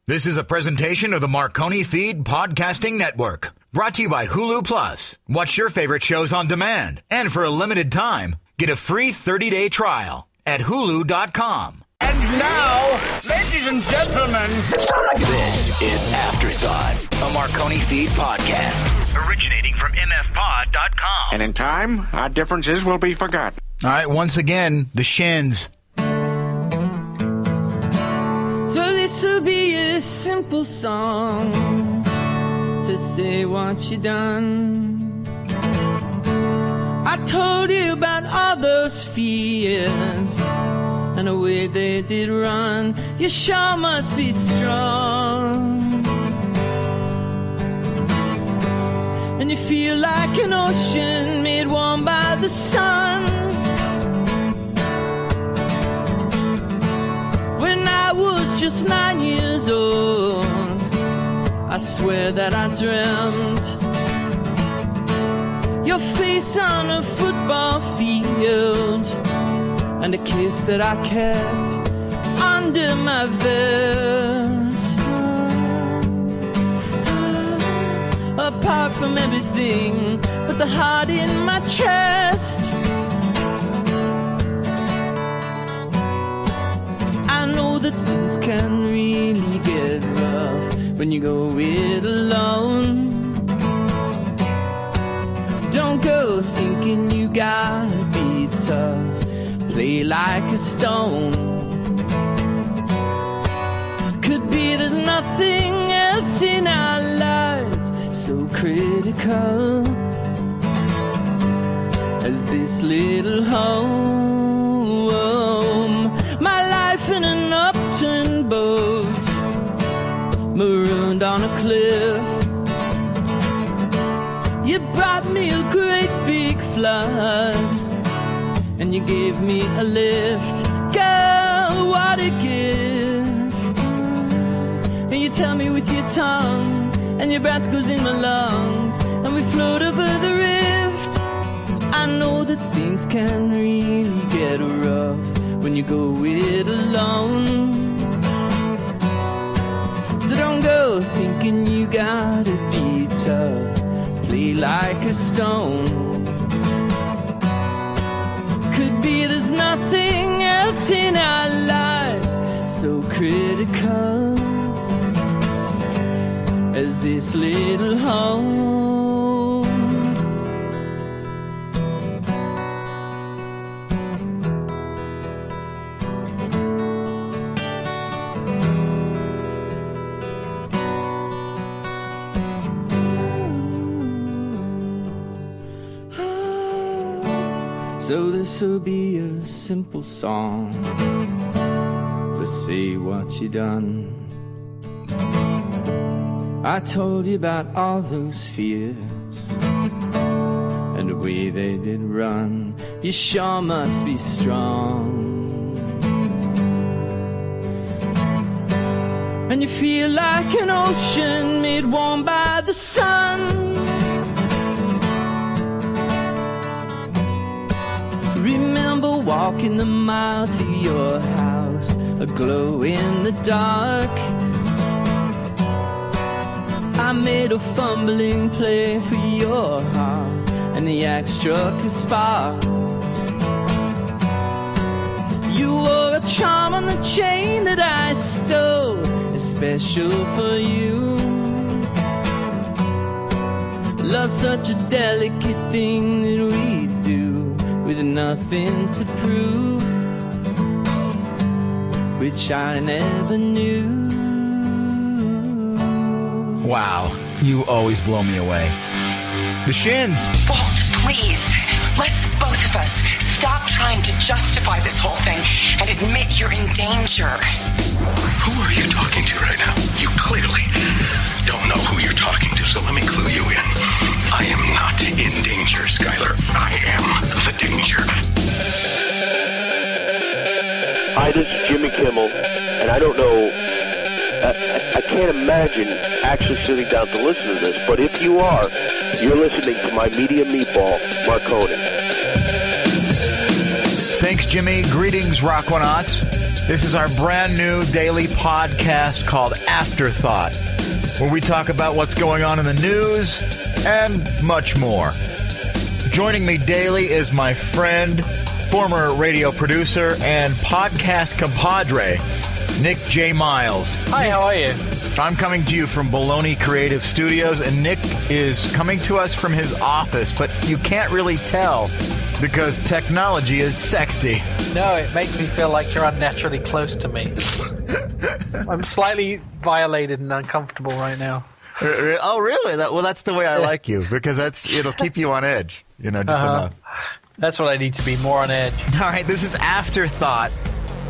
This is a presentation of the Marconi Feed Podcasting Network, brought to you by Hulu Plus. Watch your favorite shows on demand, and for a limited time, get a free 30-day trial at Hulu.com. And now, ladies and gentlemen, this is Afterthought, a Marconi Feed podcast, originating from mfpod.com. And in time, our differences will be forgotten. All right, once again, the Shins. So this'll be a simple song to say what you done. I told you about all those fears and the way they did run. You sure must be strong, and you feel like an ocean made warm by the sun. When I was just 9 years old, I swear that I dreamt your face on a football field and a kiss that I kept under my vest. Apart from everything but the heart in my chest, I know that things can really get rough when you go it alone. Don't go thinking you gotta be tough, play like a stone. Could be there's nothing else in our lives so critical as this little home. My life in an upturned boat, marooned on a cliff. You brought me a great big flood, and you gave me a lift. Girl, what a gift. And you tell me with your tongue, and your breath goes in my lungs, and we float over the rift. I know that things can really get rough when you go it alone. So don't go thinking you gotta be tough, play like a stone. Could be there's nothing else in our lives so critical as this little home. So this'll be a simple song to say what you done. I told you about all those fears and the way they did run. You sure must be strong, and you feel like an ocean made warm by the sun. Remember walking the mile to your house, aglow in the dark. I made a fumbling play for your heart, and the axe struck a spark. You wore a charm on the chain that I stole, especial for you. Love's such a delicate thing that we do, with nothing to prove, which I never knew. Wow, you always blow me away. The Shins. Walt, please, let's both of us stop trying to justify this whole thing and admit you're in danger. Who are you talking to right now? You clearly don't know who you're talking to, so let me clue you in. I am not in danger, Skylar. I am the danger. Hi, this is Jimmy Kimmel, and I don't know, I can't imagine actually sitting down to listen to this, but if you are, you're listening to my media meatball, Marconi. Thanks, Jimmy. Greetings, Rockonauts. This is our brand new daily podcast called Afterthought, where we talk about what's going on in the news and much more. Joining me daily is my friend, former radio producer, and podcast compadre, Nik J. Miles. Hi, how are you? I'm coming to you from Baloney Creative Studios, and Nik is coming to us from his office, but you can't really tell because technology is sexy. No, it makes me feel like you're unnaturally close to me. I'm slightly violated and uncomfortable right now. Oh, really? Well, that's the way I like you, because it'll keep you on edge, just enough. That's what I need to be, more on edge. All right, this is Afterthought,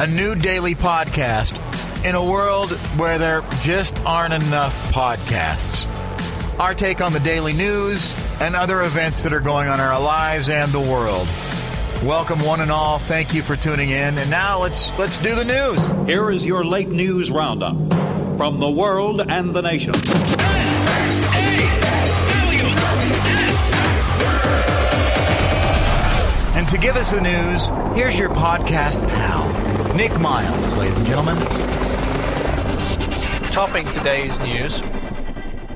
a new daily podcast in a world where there just aren't enough podcasts. Our take on the daily news and other events that are going on in our lives and the world. Welcome, one and all. Thank you for tuning in. And now let's do the news. Here is your late news roundup from the world and the nation. And to give us the news, here's your podcast pal, Nik Miles, ladies and gentlemen. Topping today's news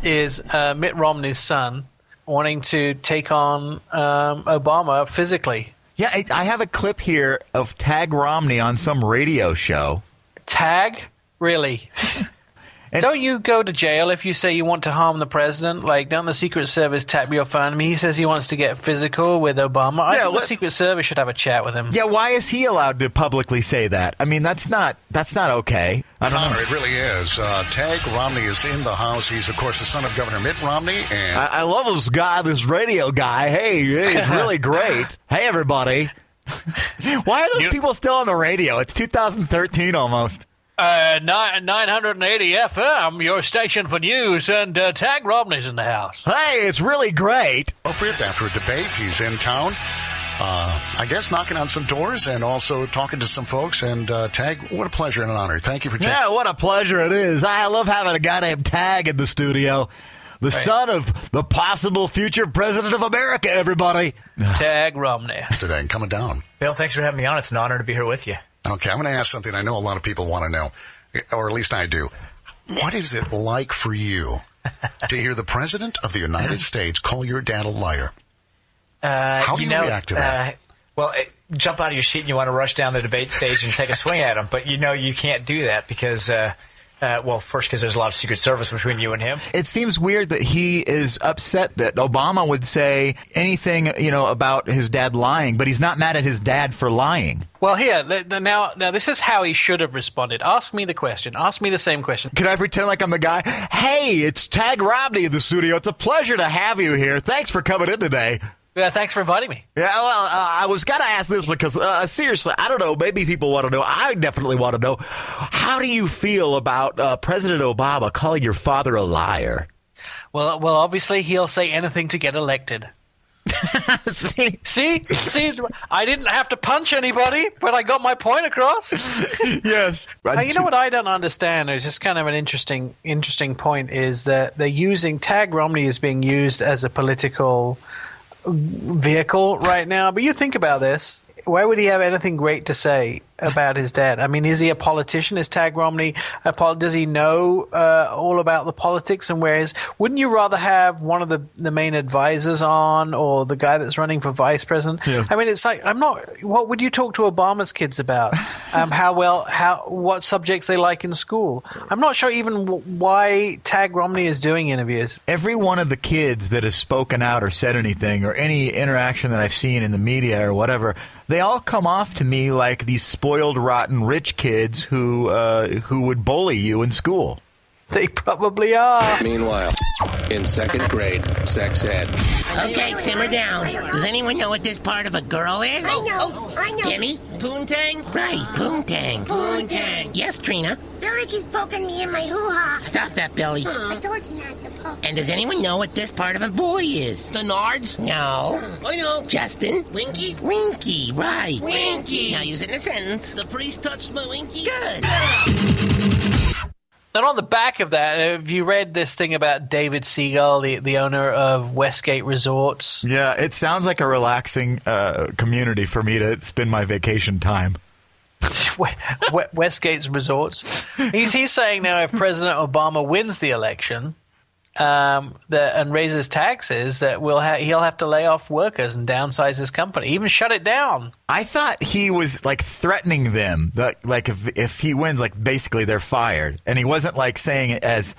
is Mitt Romney's son wanting to take on Obama physically. Yeah, I have a clip here of Tagg Romney on some radio show. Tagg? Really? And don't you go to jail if you say you want to harm the president? Like, don't the Secret Service tap your phone? I mean, he says he wants to get physical with Obama. I think the Secret Service should have a chat with him. Yeah, why is he allowed to publicly say that? I mean, that's not okay. I don't know. It really is. Tagg Romney is in the house. He's, of course, the son of Governor Mitt Romney. And I love this guy, this radio guy. Hey, he's really great. Hey, everybody. Why are those people still on the radio? It's 2013 almost. 980 FM, your station for news, and Tagg Romney's in the house. Hey, it's really great. Appropriate after a debate, he's in town. I guess knocking on some doors and also talking to some folks. And Tagg, what a pleasure and an honor. Thank you for taking. Yeah, what a pleasure it is. I love having a guy named Tagg in the studio. The son of the possible future president of America, everybody. Tagg Romney. Today, coming down. Bill, thanks for having me on. It's an honor to be here with you. Okay, I'm going to ask something I know a lot of people want to know, or at least I do. What is it like for you to hear the President of the United States call your dad a liar? How do you react to that? Jump out of your seat and you want to rush down the debate stage and take a swing at him, but you can't do that because... first, because there's a lot of Secret Service between you and him. It seems weird that he is upset that Obama would say anything, about his dad lying, but he's not mad at his dad for lying. Well, here, now, this is how he should have responded. Ask me the question. Ask me the same question. Can I pretend like I'm the guy? Hey, it's Tagg Romney in the studio. It's a pleasure to have you here. Thanks for coming in today. Yeah, thanks for inviting me. Yeah, well, I was going to ask this because, seriously, I don't know. Maybe people want to know. I definitely want to know. How do you feel about President Obama calling your father a liar? Well, obviously, he'll say anything to get elected. See? I didn't have to punch anybody, but I got my point across. Yes. You know what I don't understand? It's just kind of an interesting point is that they're using Tagg Romney is being used as a political vehicle right now, but you think about this. Why would he have anything great to say about his dad? I mean, is he a politician? Is Tagg Romney does he know all about the politics and wouldn't you rather have one of the main advisors on or the guy that's running for vice president? Yeah. I mean, it's like, what would you talk to Obama's kids about? What subjects they like in school? I'm not sure even why Tagg Romney is doing interviews. Every one of the kids that has spoken out or said anything or any interaction that I've seen in the media or whatever, they all come off to me like these spoiled, rotten, rich kids who would bully you in school. They probably are. Meanwhile, in second grade, sex ed. Okay, simmer down. Does anyone know what this part of a girl is? I know. Demi? Poontang? Right, poontang. Poontang. Yes, Trina? Billy keeps poking me in my hoo-ha. Stop that, Billy. I told you not to poke. And does anyone know what this part of a boy is? The nards? No. I know. Justin? Winky? Winky, right. Winky. Now use it in a sentence. The priest touched my winky? Good. And on the back of that, have you read this thing about David Siegel, the owner of Westgate Resorts? Yeah, it sounds like a relaxing community for me to spend my vacation time. Westgate's Resorts. He's saying now if President Obama wins the election and raises taxes, that he'll have to lay off workers and downsize his company, even shut it down. I thought he was like threatening them, that like if he wins, like basically they're fired, and he wasn't like saying it as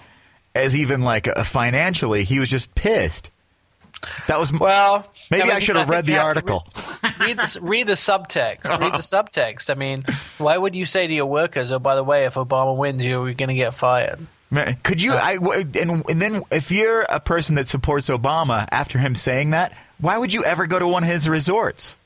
even like financially. He was just pissed. That was maybe I should have read the article. Read the subtext. Read the subtext. I mean, why would you say to your workers, "Oh, by the way, if Obama wins, you're going to get fired"? Man, could you? And then if you're a person that supports Obama, after him saying that, why would you ever go to one of his resorts?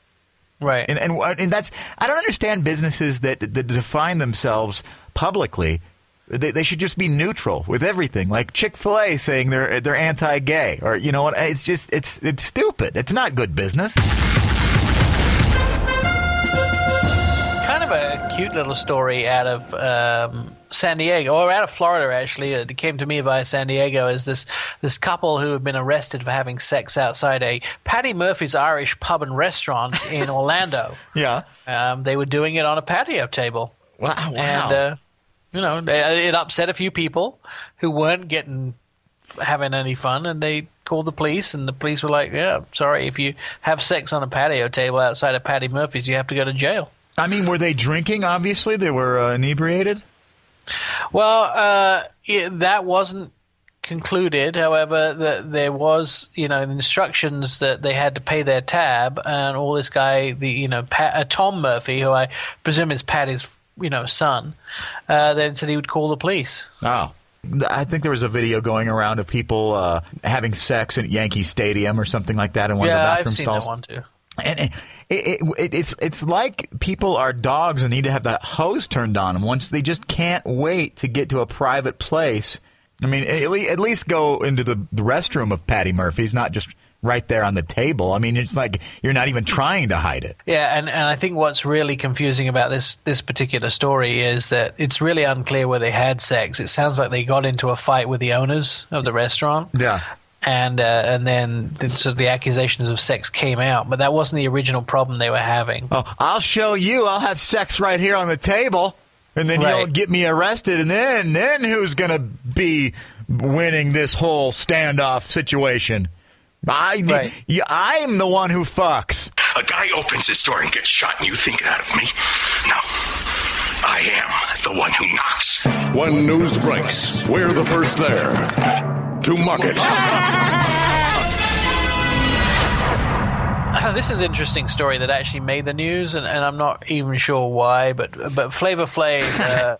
Right. And that's, I don't understand businesses that define themselves publicly. They should just be neutral with everything, like Chick-fil-A saying they're anti-gay, or you know what? It's just it's stupid. It's not good business. Kind of a cute little story out of San Diego, or out of Florida actually. It came to me via San Diego. Is this couple who have been arrested for having sex outside a Patty Murphy's Irish pub and restaurant in Orlando. Yeah, they were doing it on a patio table. Wow. And it upset a few people who weren't having any fun, and they called the police, and the police were like, "Yeah, sorry, if you have sex on a patio table outside of Patty Murphy's, you have to go to jail." I mean, were they drinking? Obviously, they were inebriated. Well, that wasn't concluded. However, there was, instructions that they had to pay their tab, and all this guy, Tom Murphy, who I presume is Patty's son, then said he would call the police. Oh. I think there was a video going around of people having sex at Yankee Stadium or something like that in one of the bathroom I've seen stalls. that one too. And it's like people are dogs and need to have that hose turned on them once they just can't wait to get to a private place. I mean, at least go into the restroom of Patty Murphy's, not just right there on the table. I mean, it's like you're not even trying to hide it. Yeah, and I think what's really confusing about this particular story is that it's really unclear where they had sex. It sounds like they got into a fight with the owners of the restaurant. Yeah. And then sort of the accusations of sex came out, but that wasn't the original problem they were having. Oh, I'll show you. I'll have sex right here on the table, and then you'll get me arrested, and then who's going to be winning this whole standoff situation? I'm the one who fucks. A guy opens his door and gets shot, and you think that of me? No. I am the one who knocks. When news breaks, we're the first there to mock it. This is an interesting story that actually made the news, and I'm not even sure why, but Flava Flav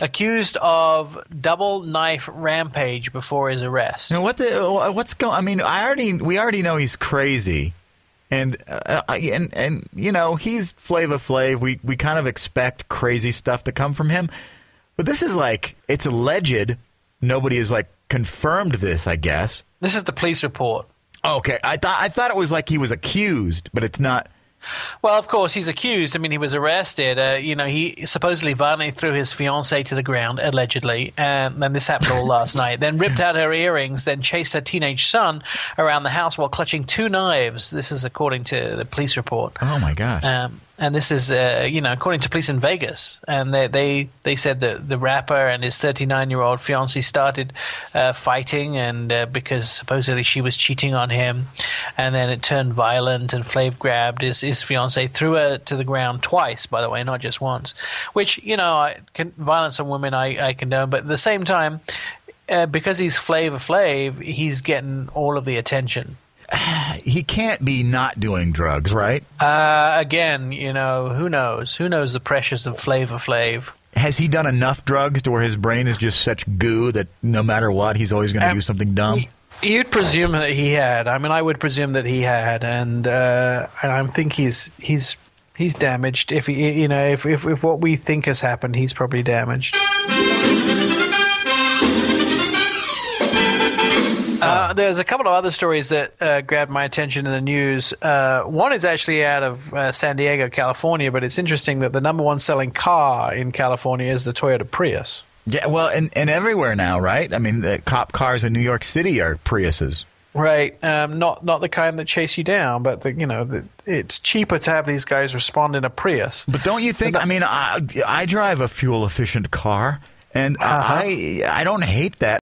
accused of double knife rampage before his arrest. Now, what's going? I mean, we already know he's crazy, and he's Flava Flav. We kind of expect crazy stuff to come from him, but this is like, it's alleged. Nobody has like confirmed this, I guess. This is the police report. Okay, I thought it was like he was accused, but it's not. Well, of course, he's accused. I mean, he was arrested. He supposedly violently threw his fiancée to the ground, allegedly, and then this happened all last night. Then ripped out her earrings, then chased her teenage son around the house while clutching two knives. This is according to the police report. Oh, my gosh. And this is, according to police in Vegas. And they said that the rapper and his 39-year-old fiancée started fighting, and because supposedly she was cheating on him. And then it turned violent, and Flav grabbed his fiancée, threw her to the ground twice, by the way, not just once. Which, violence on women I condone. But at the same time, because he's Flava Flav, he's getting all of the attention. He can't be not doing drugs, right? Again, who knows? Who knows the pressures of Flava Flav? Has he done enough drugs to where his brain is just such goo that no matter what, he's always going to do something dumb? You'd presume that he had. I mean, I would presume that he had, and I think he's damaged. If if what we think has happened, he's probably damaged. There's a couple of other stories that grabbed my attention in the news. One is actually out of San Diego, California, but it's interesting that the number one selling car in California is the Toyota Prius. Yeah, well, and everywhere now, right? I mean, the cop cars in New York City are Priuses. Right, not the kind that chase you down, but it's cheaper to have these guys respond in a Prius. But don't you think? I mean, I drive a fuel efficient car, and I don't hate that.